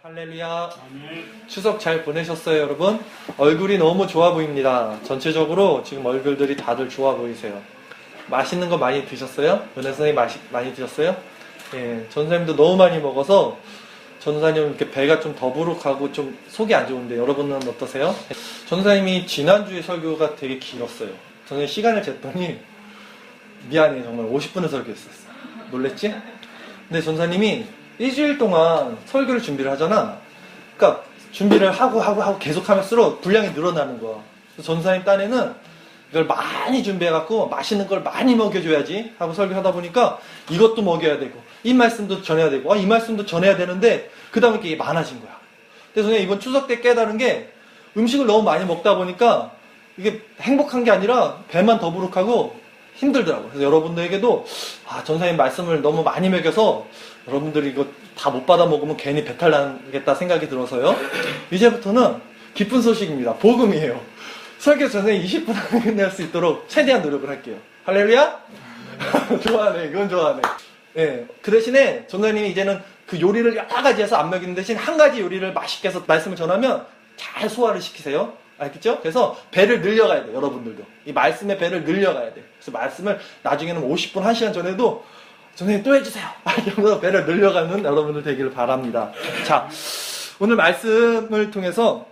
할렐루야. 추석 잘 보내셨어요, 여러분? 얼굴이 너무 좋아 보입니다. 전체적으로 지금 얼굴들이 다들 좋아 보이세요. 맛있는 거 많이 드셨어요? 은혜 선생님 많이 드셨어요? 예, 전사님도 너무 많이 먹어서 전사님 이렇게 배가 좀 더부룩하고 좀 속이 안 좋은데 여러분은 어떠세요? 전사님이 지난주에 설교가 되게 길었어요. 저는 시간을 쟀더니 미안해, 정말 50분을 설교했었어. 놀랬지? 근데 전사님이 일주일 동안 설교를 준비를 하잖아. 그러니까 준비를 하고 계속 하면서 분량이 늘어나는 거야. 그래서 전사님 딴에는 이걸 많이 준비해갖고 맛있는 걸 많이 먹여줘야지 하고 설교하다 보니까 이것도 먹여야 되고 이 말씀도 전해야 되고 이 말씀도 전해야 되는데 그 다음에 이게 많아진 거야. 그래서 저는 이번 추석 때 깨달은 게 음식을 너무 많이 먹다 보니까 이게 행복한 게 아니라 배만 더부룩하고 힘들더라고요. 그래서 여러분들에게도 전사님 말씀을 너무 많이 먹여서 여러분들이 이거 다 못 받아 먹으면 괜히 배탈 나겠다 생각이 들어서요. 이제부터는 기쁜 소식입니다. 복음이에요. 설교 전에 20분 안에 끝낼 수 있도록 최대한 노력을 할게요. 할렐루야? 좋아하네. 이건 좋아하네. 네, 그 대신에 전사님이 이제는 그 요리를 여러 가지 해서 안 먹이는 대신 한 가지 요리를 맛있게 해서 말씀을 전하면 잘 소화를 시키세요. 알겠죠? 그래서 배를 늘려가야 돼요. 여러분들도. 이 말씀의 배를 늘려가야 돼요. 그래서 말씀을 나중에는 50분, 1시간 전에도 전사님 또 해주세요. 이러면서 배를 늘려가는 여러분들 되기를 바랍니다. 자, 오늘 말씀을 통해서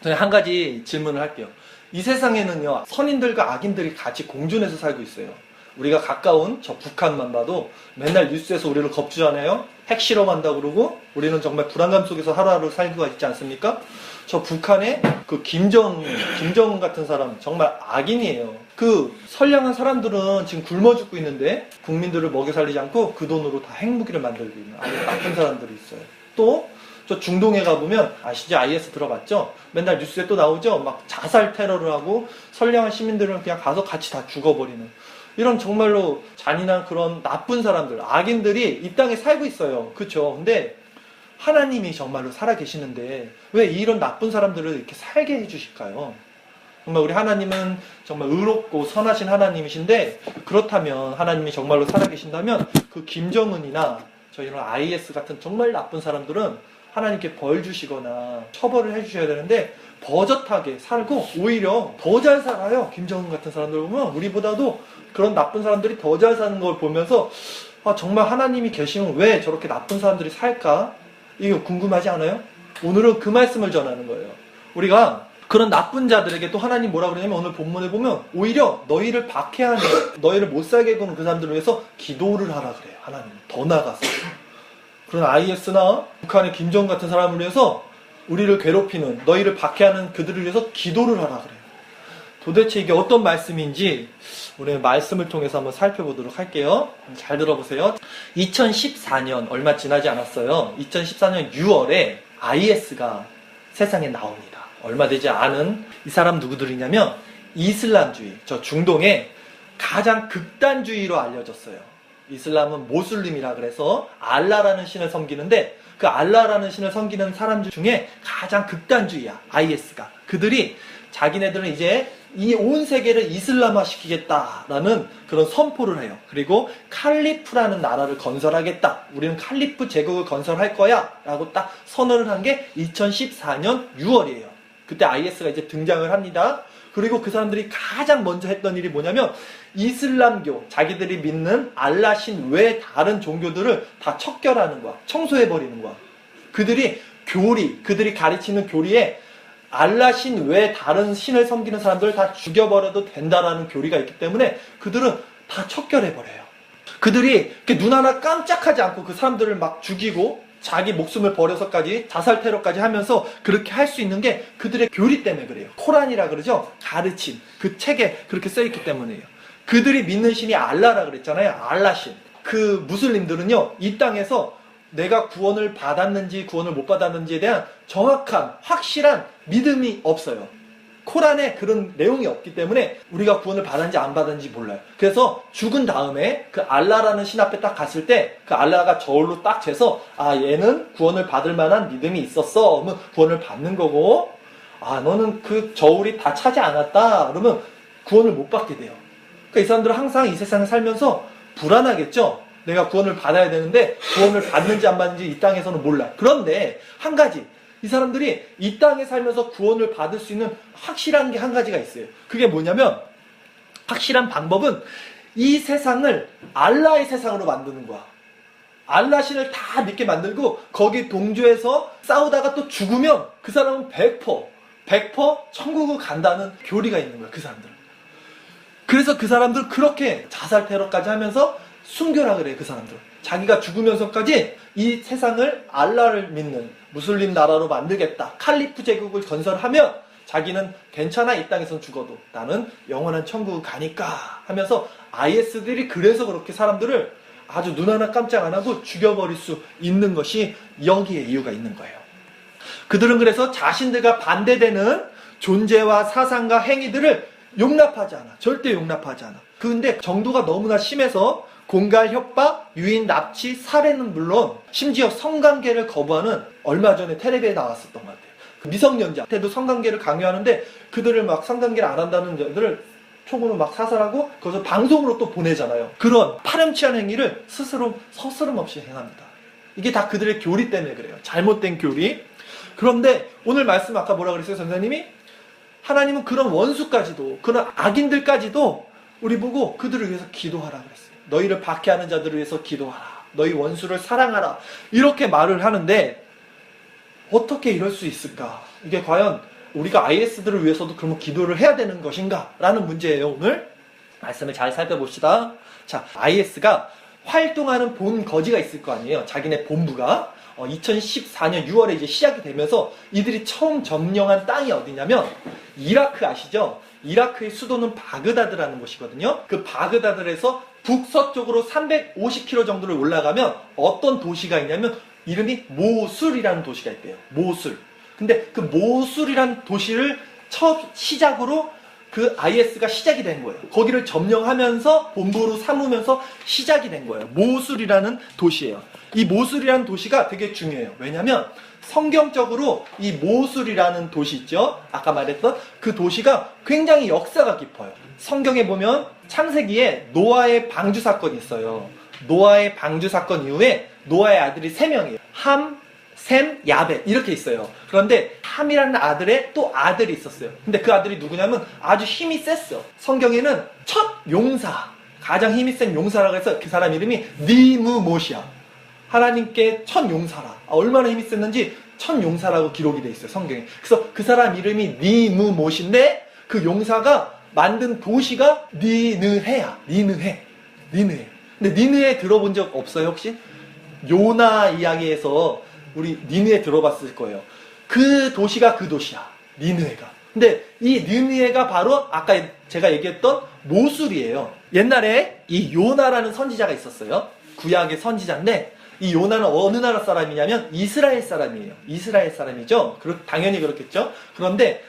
저는 한 가지 질문을 할게요. 이 세상에는요, 선인들과 악인들이 같이 공존해서 살고 있어요. 우리가 가까운 저 북한만 봐도 맨날 뉴스에서 우리를 겁주잖아요. 핵실험한다고 그러고 우리는 정말 불안감 속에서 하루하루 살고 있지 않습니까? 저 북한의 그 김정은 같은 사람 정말 악인이에요. 그 선량한 사람들은 지금 굶어 죽고 있는데 국민들을 먹여 살리지 않고 그 돈으로 다 핵무기를 만들고 있는 아주 나쁜 사람들이 있어요. 또 저 중동에 가보면 아시죠? IS 들어봤죠? 맨날 뉴스에 또 나오죠? 막 자살 테러를 하고 선량한 시민들은 그냥 가서 같이 다 죽어버리는 이런 정말로 잔인한 그런 나쁜 사람들, 악인들이 이 땅에 살고 있어요. 그쵸? 근데 하나님이 정말로 살아계시는데 왜 이런 나쁜 사람들을 이렇게 살게 해주실까요? 정말 우리 하나님은 정말 의롭고 선하신 하나님이신데 그렇다면 하나님이 정말로 살아계신다면 그 김정은이나 저 이런 IS 같은 정말 나쁜 사람들은 하나님께 벌 주시거나 처벌을 해주셔야 되는데 버젓하게 살고 오히려 더 잘 살아요. 김정은 같은 사람들 보면 우리보다도 그런 나쁜 사람들이 더 잘 사는 걸 보면서 정말 하나님이 계시면 왜 저렇게 나쁜 사람들이 살까? 이거 궁금하지 않아요? 오늘은 그 말씀을 전하는 거예요. 우리가 그런 나쁜 자들에게 또 하나님 뭐라 그러냐면 오늘 본문에 보면 오히려 너희를 박해하는 너희를 못 살게 구는 그 사람들을 위해서 기도를 하라 그래요. 하나님 더 나가서 그런 IS나 북한의 김정은 같은 사람을 위해서 우리를 괴롭히는 너희를 박해하는 그들을 위해서 기도를 하라 그래요. 도대체 이게 어떤 말씀인지 우리 말씀을 통해서 한번 살펴보도록 할게요. 잘 들어보세요. 2014년 얼마 지나지 않았어요. 2014년 6월에 IS가 세상에 나옵니다. 얼마 되지 않은 이 사람 누구들이냐면 이슬람주의, 저 중동의 가장 극단주의로 알려졌어요. 이슬람은 모슬림이라 그래서 알라라는 신을 섬기는데 그 알라라는 신을 섬기는 사람 중에 가장 극단주의야. IS가. 그들이 자기네들은 이제 이 온 세계를 이슬람화 시키겠다라는 그런 선포를 해요. 그리고 칼리프라는 나라를 건설하겠다. 우리는 칼리프 제국을 건설할 거야. 라고 딱 선언을 한 게 2014년 6월이에요. 그때 IS가 이제 등장을 합니다. 그리고 그 사람들이 가장 먼저 했던 일이 뭐냐면 이슬람교, 자기들이 믿는 알라신 외 다른 종교들을 다 척결하는 거야. 청소해버리는 거야. 그들이 가르치는 교리에 알라신 외 다른 신을 섬기는 사람들을 다 죽여버려도 된다라는 교리가 있기 때문에 그들은 다 척결해버려요. 그들이 이렇게 눈 하나 깜짝하지 않고 그 사람들을 막 죽이고 자기 목숨을 버려서까지 자살 테러까지 하면서 그렇게 할 수 있는 게 그들의 교리 때문에 그래요. 코란이라 그러죠? 가르침. 그 책에 그렇게 써있기 때문이에요. 그들이 믿는 신이 알라라 그랬잖아요. 알라신. 그 무슬림들은요, 이 땅에서 내가 구원을 받았는지 구원을 못 받았는지에 대한 정확한 확실한 믿음이 없어요. 코란에 그런 내용이 없기 때문에 우리가 구원을 받았는지 안 받았는지 몰라요. 그래서 죽은 다음에 그 알라라는 신 앞에 딱 갔을 때 그 알라가 저울로 딱 재서 얘는 구원을 받을 만한 믿음이 있었어. 그러면 구원을 받는 거고 너는 그 저울이 다 차지 않았다. 그러면 구원을 못 받게 돼요. 그러니까 이 사람들은 항상 이 세상을 살면서 불안하겠죠. 내가 구원을 받아야 되는데 구원을 받는지 안 받는지 이 땅에서는 몰라. 그런데 한 가지, 이 사람들이 이 땅에 살면서 구원을 받을 수 있는 확실한 게 한 가지가 있어요. 그게 뭐냐면 확실한 방법은 이 세상을 알라의 세상으로 만드는 거야. 알라 신을 다 믿게 만들고 거기 동조해서 싸우다가 또 죽으면 그 사람은 100% 천국을 간다는 교리가 있는 거야. 그 사람들은. 그래서 그 사람들 그렇게 자살 테러까지 하면서 순교라 그래요. 그 사람들 자기가 죽으면서까지 이 세상을 알라를 믿는 무슬림 나라로 만들겠다, 칼리프 제국을 건설하면 자기는 괜찮아, 이 땅에선 죽어도 나는 영원한 천국을 가니까 하면서 IS들이 그래서 그렇게 사람들을 아주 눈 하나 깜짝 안 하고 죽여버릴 수 있는 것이 여기에 이유가 있는 거예요. 그들은 그래서 자신들과 반대되는 존재와 사상과 행위들을 용납하지 않아. 절대 용납하지 않아. 근데 정도가 너무나 심해서 공갈, 협박, 유인, 납치, 살해는 물론 심지어 성관계를 거부하는, 얼마 전에 텔레비에 나왔었던 것 같아요. 그 미성년자한테도 성관계를 강요하는데 그들을 막 성관계를 안 한다는 자들을 총으로 막 사살하고 그것을 방송으로 또 보내잖아요. 그런 파렴치한 행위를 스스로 서스럼 없이 행합니다. 이게 다 그들의 교리 때문에 그래요. 잘못된 교리. 그런데 오늘 말씀 아까 뭐라 그랬어요, 선생님이? 하나님은 그런 원수까지도, 그런 악인들까지도 우리 보고 그들을 위해서 기도하라 그랬어요. 너희를 박해하는 자들을 위해서 기도하라. 너희 원수를 사랑하라. 이렇게 말을 하는데 어떻게 이럴 수 있을까? 이게 과연 우리가 IS들을 위해서도 그러면 기도를 해야 되는 것인가? 라는 문제예요. 오늘 말씀을 잘 살펴봅시다. 자, IS가 활동하는 본 거지가 있을 거 아니에요. 자기네 본부가 2014년 6월에 이제 시작이 되면서 이들이 처음 점령한 땅이 어디냐면 이라크 아시죠? 이라크의 수도는 바그다드라는 곳이거든요. 그 바그다드에서 북서쪽으로 350km 정도를 올라가면 어떤 도시가 있냐면 이름이 모술이라는 도시가 있대요. 모술. 근데 그 모술이라는 도시를 첫 시작으로 그 IS가 시작이 된 거예요. 거기를 점령하면서 본부로 삼으면서 시작이 된 거예요. 모술이라는 도시예요. 이 모술이라는 도시가 되게 중요해요. 왜냐면 성경적으로 이 모술이라는 도시 있죠? 아까 말했던 그 도시가 굉장히 역사가 깊어요. 성경에 보면 창세기에 노아의 방주 사건이 있어요. 노아의 방주 사건 이후에 노아의 아들이 3명이에요. 함, 셈, 야벳 이렇게 있어요. 그런데 함이라는 아들의 또 아들이 있었어요. 근데 그 아들이 누구냐면 아주 힘이 셌어. 성경에는 첫 용사, 가장 힘이 센 용사라고 해서 그 사람 이름이 니므못이야. 하나님께 첫 용사라. 얼마나 힘이 셌는지 첫 용사라고 기록이 돼 있어요, 성경에. 그래서 그 사람 이름이 니므못인데 그 용사가 만든 도시가 니느헤야. 니느헤. 근데 니느헤 들어본 적 없어요, 혹시? 요나 이야기에서 우리 니느헤 들어봤을 거예요. 그 도시가 그 도시야. 니느헤가. 근데 이 니느헤가 바로 아까 제가 얘기했던 모술이에요. 옛날에 이 요나라는 선지자가 있었어요. 구약의 선지자인데 이 요나는 어느 나라 사람이냐면 이스라엘 사람이에요. 이스라엘 사람이죠. 당연히 그렇겠죠. 그런데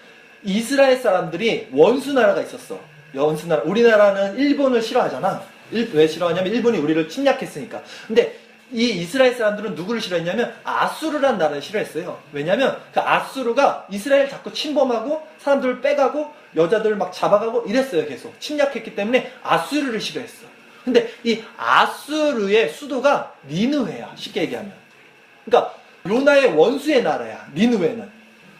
이스라엘 사람들이 원수 나라가 있었어. 원수 나라. 우리나라는 일본을 싫어하잖아. 왜 싫어하냐면 일본이 우리를 침략했으니까. 근데 이 이스라엘 사람들은 누구를 싫어했냐면 아수르란 나라를 싫어했어요. 왜냐면 그 아수르가 이스라엘 자꾸 침범하고 사람들을 빼가고 여자들을 막 잡아가고 이랬어요. 계속 침략했기 때문에 아수르를 싫어했어. 근데 이 아수르의 수도가 니느웨야. 쉽게 얘기하면. 그러니까 요나의 원수의 나라야. 니느웨는.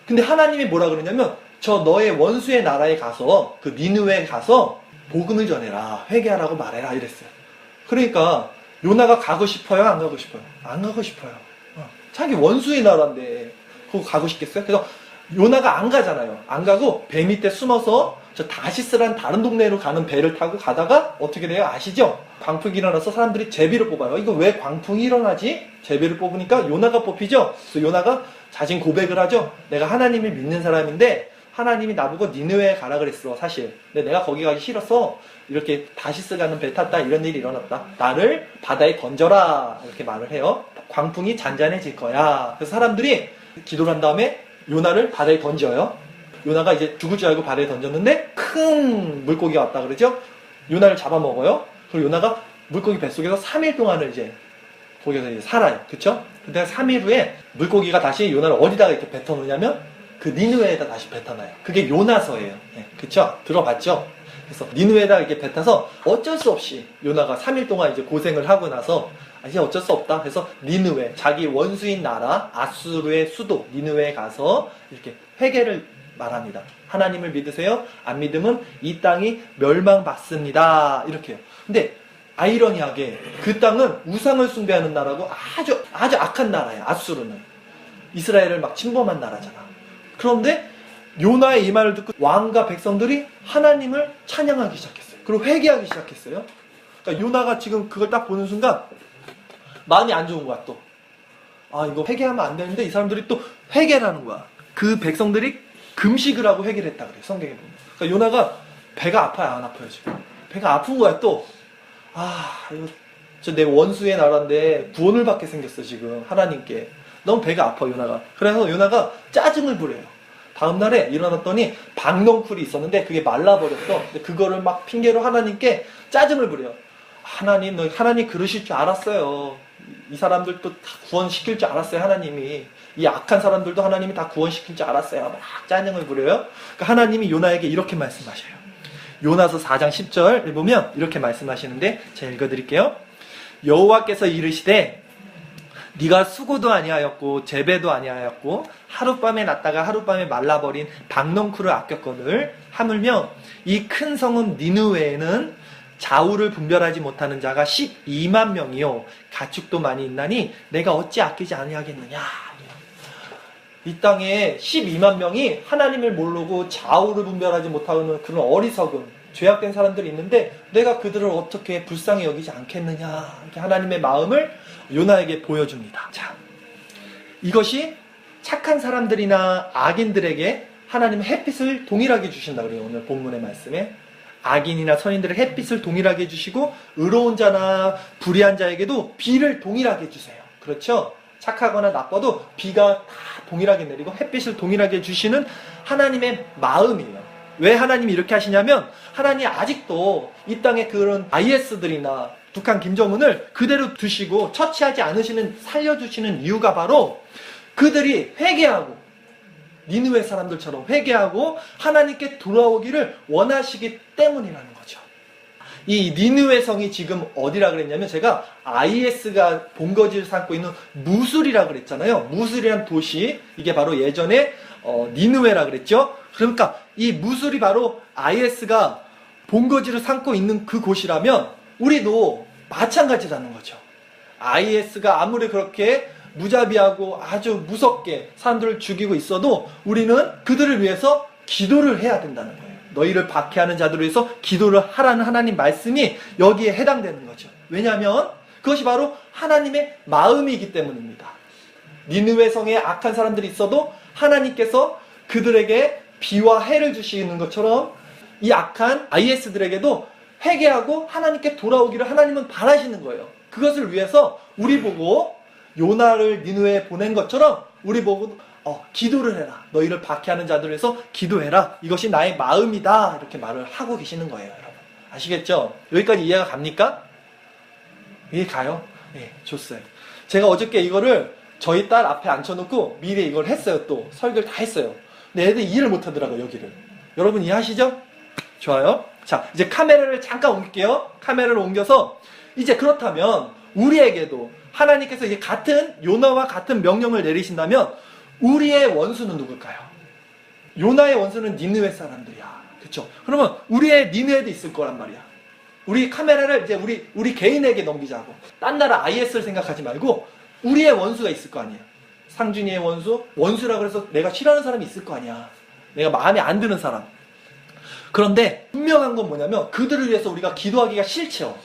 근데 하나님이 뭐라 그러냐면 저 너의 원수의 나라에 가서 그 니느웨에 가서 복음을 전해라. 회개하라고 말해라. 이랬어요. 그러니까 요나가 가고 싶어요? 안 가고 싶어요? 안 가고 싶어요. 자기 원수의 나라인데 그거 가고 싶겠어요? 그래서 요나가 안 가잖아요. 안 가고 배 밑에 숨어서 저 다시스란 다른 동네로 가는 배를 타고 가다가 어떻게 돼요? 아시죠? 광풍이 일어나서 사람들이 제비를 뽑아요. 이거 왜 광풍이 일어나지? 제비를 뽑으니까 요나가 뽑히죠? 그래서 요나가 자신 고백을 하죠. 내가 하나님을 믿는 사람인데 하나님이 나보고 니느웨에 가라 그랬어, 사실. 근데 내가 거기 가기 싫어서 이렇게 다시스 가는 배 탔다, 이런 일이 일어났다. 나를 바다에 던져라. 이렇게 말을 해요. 광풍이 잔잔해질 거야. 그래서 사람들이 기도를 한 다음에 요나를 바다에 던져요. 요나가 이제 죽을 줄 알고 바다에 던졌는데 큰 물고기가 왔다 그러죠. 요나를 잡아먹어요. 그리고 요나가 물고기 뱃속에서 3일 동안을 이제 거기서 이제 살아요. 그쵸? 근데 3일 후에 물고기가 다시 요나를 어디다가 이렇게 뱉어놓냐면 그 니느웨에다 다시 뱉어놔요. 그게 요나서예요. 네, 그쵸? 들어봤죠? 그래서 니느웨에다 이렇게 뱉어서 어쩔 수 없이 요나가 3일 동안 이제 고생을 하고 나서 이제 어쩔 수 없다. 그래서 니느웨, 자기 원수인 나라 아수르의 수도 니느웨에 가서 이렇게 회개를 말합니다. 하나님을 믿으세요? 안 믿으면 이 땅이 멸망받습니다. 이렇게요. 근데 아이러니하게 그 땅은 우상을 숭배하는 나라고 아주 악한 나라야. 아수르는 이스라엘을 막 침범한 나라잖아. 그런데 요나의 이 말을 듣고 왕과 백성들이 하나님을 찬양하기 시작했어요. 그리고 회개하기 시작했어요. 그러니까 요나가 지금 그걸 딱 보는 순간 마음이 안 좋은 거야. 또 이거 회개하면 안 되는데 이 사람들이 또 회개라는 거야. 그 백성들이 금식을 하고 회개를 했다 그래요. 성경에 보면. 그러니까 요나가 배가 아파요, 안 아파요 지금? 배가 아픈 거야 또. 이거 저 내 원수의 나라인데 구원을 받게 생겼어 지금 하나님께. 너무 배가 아파 요나가. 그래서 요나가 짜증을 부려요. 다음날에 일어났더니 박넝쿨이 있었는데 그게 말라버렸어. 근데 그거를 막 핑계로 하나님께 짜증을 부려요. 하나님 그러실 줄 알았어요. 이 사람들도 다 구원시킬 줄 알았어요. 하나님이. 이 악한 사람들도 하나님이 다 구원시킬 줄 알았어요. 막 짜증을 부려요. 그러니까 하나님이 요나에게 이렇게 말씀하셔요. 요나서 4장 10절에 보면 이렇게 말씀하시는데 제가 읽어드릴게요. 여호와께서 이르시되 네가 수고도 아니하였고 재배도 아니하였고 하룻밤에 났다가 하룻밤에 말라버린 박넝쿨을 아꼈거늘 하물며 이 큰 성읍 니느웨에는 좌우를 분별하지 못하는 자가 12만 명이요 가축도 많이 있나니 내가 어찌 아끼지 아니하겠느냐. 이 땅에 12만 명이 하나님을 모르고 좌우를 분별하지 못하는 그런 어리석은 죄악된 사람들이 있는데 내가 그들을 어떻게 불쌍히 여기지 않겠느냐. 이렇게 하나님의 마음을 요나에게 보여줍니다. 자, 이것이 착한 사람들이나 악인들에게 하나님은 햇빛을 동일하게 주신다 그래요. 오늘 본문의 말씀에. 악인이나 선인들의 햇빛을 동일하게 주시고 의로운 자나 불의한 자에게도 비를 동일하게 주세요. 그렇죠? 착하거나 나빠도 비가 다 동일하게 내리고 햇빛을 동일하게 주시는 하나님의 마음이에요. 왜 하나님이 이렇게 하시냐면 하나님이 아직도 이 땅에 그런 IS들이나 북한 김정은을 그대로 두시고 처치하지 않으시는, 살려주시는 이유가 바로 그들이 회개하고 니느웨 사람들처럼 회개하고 하나님께 돌아오기를 원하시기 때문이라는 거죠. 이 니느웨 성이 지금 어디라 그랬냐면 제가 IS가 본거지를 삼고 있는 무술이라 그랬잖아요. 무술이란 도시, 이게 바로 예전에 니느웨라 그랬죠. 그러니까 이 무술이 바로 IS가 본거지를 삼고 있는 그 곳이라면 우리도 마찬가지라는 거죠. IS가 아무리 그렇게 무자비하고 아주 무섭게 사람들을 죽이고 있어도 우리는 그들을 위해서 기도를 해야 된다는 거예요. 너희를 박해하는 자들을 위해서 기도를 하라는 하나님 말씀이 여기에 해당되는 거죠. 왜냐하면 그것이 바로 하나님의 마음이기 때문입니다. 니느웨 성에 악한 사람들이 있어도 하나님께서 그들에게 비와 해를 주시는 것처럼 이 악한 IS들에게도 회개하고 하나님께 돌아오기를 하나님은 바라시는 거예요. 그것을 위해서 우리 보고 요나를 니느웨에 보낸 것처럼 우리 보고 기도를 해라. 너희를 박해하는 자들을 위해서 기도해라. 이것이 나의 마음이다. 이렇게 말을 하고 계시는 거예요, 여러분. 아시겠죠? 여기까지 이해가 갑니까? 이해 가요? 네, 좋어요. 제가 어저께 이거를 저희 딸 앞에 앉혀놓고 미리 이걸 했어요. 또 설교를 다 했어요. 근데 애들이 이해를 못하더라고요, 여기를. 여러분 이해하시죠? 좋아요. 자, 이제 카메라를 잠깐 옮길게요. 카메라를 옮겨서 이제 그렇다면 우리에게도 하나님께서 이제 같은 요나와 같은 명령을 내리신다면 우리의 원수는 누굴까요? 요나의 원수는 니느웨 사람들이야. 그렇죠? 그러면 우리의 니느웨도 있을 거란 말이야. 우리 카메라를 이제 우리 개인에게 넘기자고. 딴 나라 IS를 생각하지 말고 우리의 원수가 있을 거 아니야. 상준이의 원수라고 해서 내가 싫어하는 사람이 있을 거 아니야. 내가 마음에 안 드는 사람. 그런데 분명한 건 뭐냐면 그들을 위해서 우리가 기도하기가 싫죠.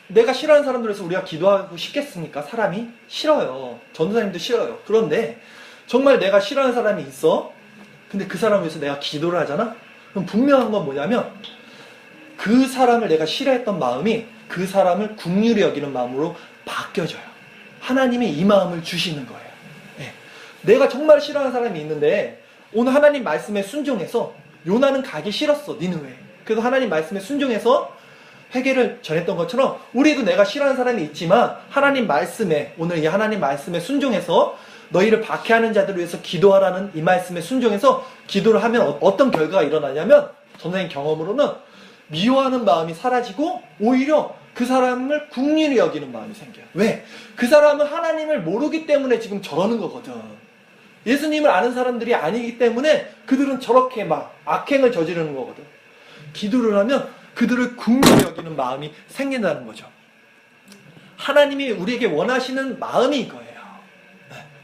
내가 싫어하는 사람들 위해서 우리가 기도하고 싶겠습니까? 사람이? 싫어요. 전도사님도 싫어요. 그런데 정말 내가 싫어하는 사람이 있어. 근데 그 사람을 위해서 내가 기도를 하잖아? 그럼 분명한 건 뭐냐면 그 사람을 내가 싫어했던 마음이 그 사람을 긍휼히 여기는 마음으로 바뀌어져요. 하나님이 이 마음을 주시는 거예요. 네. 내가 정말 싫어하는 사람이 있는데 오늘 하나님 말씀에 순종해서 요나는 가기 싫었어. 니느웨. 그래서 하나님 말씀에 순종해서 회개를 전했던 것처럼 우리도 내가 싫어하는 사람이 있지만 하나님 말씀에, 오늘 이 하나님 말씀에 순종해서 너희를 박해하는 자들을 위해서 기도하라는 이 말씀에 순종해서 기도를 하면 어떤 결과가 일어나냐면 선생님 경험으로는 미워하는 마음이 사라지고 오히려 그 사람을 긍휼히 여기는 마음이 생겨요. 왜? 그 사람은 하나님을 모르기 때문에 지금 저러는 거거든. 예수님을 아는 사람들이 아니기 때문에 그들은 저렇게 막 악행을 저지르는 거거든. 기도를 하면 그들을 긍휼히 여기는 마음이 생긴다는 거죠. 하나님이 우리에게 원하시는 마음이 이거예요.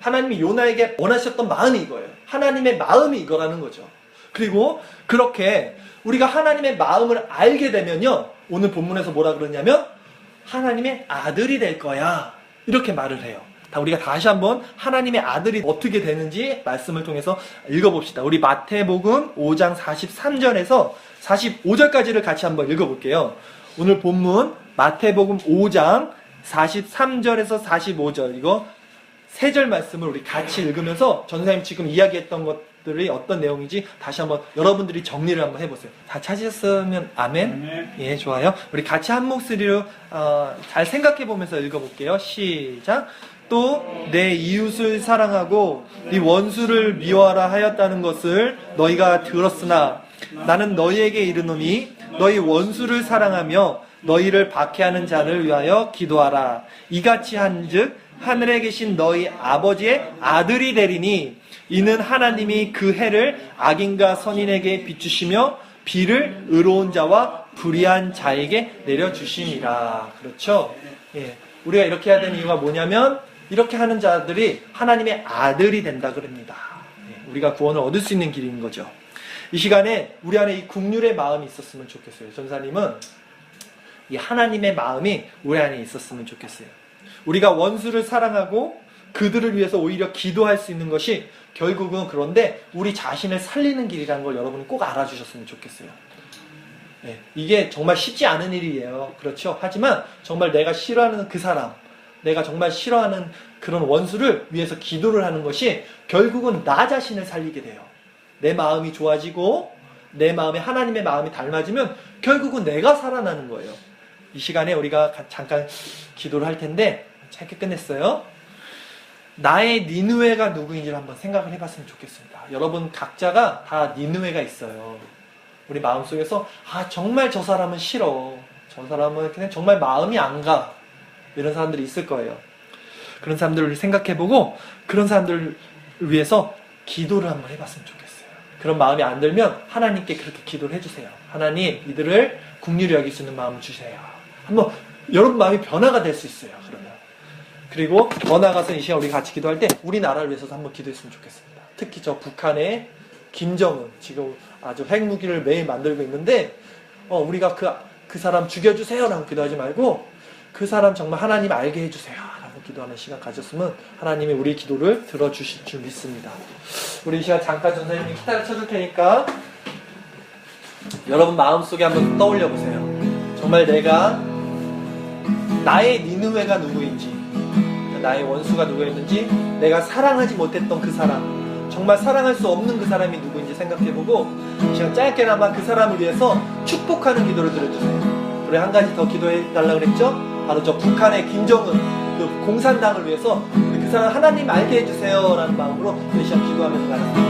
하나님이 요나에게 원하셨던 마음이 이거예요. 하나님의 마음이 이거라는 거죠. 그리고 그렇게 우리가 하나님의 마음을 알게 되면요, 오늘 본문에서 뭐라 그러냐면 하나님의 아들이 될 거야, 이렇게 말을 해요. 우리가 다시 한번 하나님의 아들이 어떻게 되는지 말씀을 통해서 읽어봅시다. 우리 마태복음 5장 43절에서 45절까지를 같이 한번 읽어볼게요. 오늘 본문 마태복음 5장 43절에서 45절, 이거 세 절 말씀을 우리 같이 읽으면서 전사님 지금 이야기했던 것들이 어떤 내용인지 다시 한번 여러분들이 정리를 한번 해보세요. 다 찾으셨으면 아멘? 예, 좋아요. 우리 같이 한 목소리로 잘 생각해 보면서 읽어볼게요. 시작. 또 내 이웃을 사랑하고 네 원수를 미워하라 하였다는 것을 너희가 들었으나 나는 너희에게 이르노니 너희 원수를 사랑하며 너희를 박해하는 자를 위하여 기도하라. 이같이 한즉 하늘에 계신 너희 아버지의 아들이 되리니 이는 하나님이 그 해를 악인과 선인에게 비추시며 비를 의로운 자와 불의한 자에게 내려주심이라. 그렇죠? 예. 우리가 이렇게 해야 되는 이유가 뭐냐면 이렇게 하는 자들이 하나님의 아들이 된다 그럽니다. 예. 우리가 구원을 얻을 수 있는 길인 거죠. 이 시간에 우리 안에 이 긍휼의 마음이 있었으면 좋겠어요. 전사님은 이 하나님의 마음이 우리 안에 있었으면 좋겠어요. 우리가 원수를 사랑하고 그들을 위해서 오히려 기도할 수 있는 것이 결국은, 그런데 우리 자신을 살리는 길이라는 걸 여러분이 꼭 알아주셨으면 좋겠어요. 네, 이게 정말 쉽지 않은 일이에요. 그렇죠? 하지만 정말 내가 싫어하는 그 사람, 내가 정말 싫어하는 그런 원수를 위해서 기도를 하는 것이 결국은 나 자신을 살리게 돼요. 내 마음이 좋아지고 내 마음에 하나님의 마음이 닮아지면 결국은 내가 살아나는 거예요. 이 시간에 우리가 잠깐 기도를 할 텐데 짧게 끝냈어요. 나의 니느웨가 누구인지를 한번 생각을 해봤으면 좋겠습니다. 여러분 각자가 다 니느웨가 있어요. 우리 마음속에서 정말 저 사람은 싫어, 저 사람은 그냥 정말 마음이 안 가, 이런 사람들이 있을 거예요. 그런 사람들을 생각해보고 그런 사람들을 위해서 기도를 한번 해봤으면 좋겠어요. 그런 마음이 안 들면 하나님께 그렇게 기도를 해주세요. 하나님, 이들을 긍휼히 여길 수 있는 마음을 주세요. 한번 여러분 마음이 변화가 될 수 있어요. 그러면. 그리고 더 나아가서 이 시간 우리 같이 기도할 때 우리나라를 위해서도 한번 기도했으면 좋겠습니다. 특히 저 북한의 김정은, 지금 아주 핵무기를 매일 만들고 있는데 우리가 그 사람 죽여주세요 라고 기도하지 말고 그 사람 정말 하나님 알게 해주세요 라고 기도하는 시간 가졌으면 하나님이 우리 기도를 들어주실 줄 믿습니다. 우리 이 시간 잠깐 전사님이 기타를 쳐줄 테니까 여러분 마음속에 한번 떠올려 보세요. 정말 내가 나의 니느웨가 누구인지, 나의 원수가 누구였는지, 내가 사랑하지 못했던 그 사람, 정말 사랑할 수 없는 그 사람이 누구인지 생각해보고 시간 짧게나마 그 사람을 위해서 축복하는 기도를 드려주세요. 우리 한 가지 더 기도해달라고 그랬죠? 바로 저 북한의 김정은 그 공산당을 위해서 그 사람 하나님 알게 해주세요 라는 마음으로 이 시간 기도하면서 가겠습니다.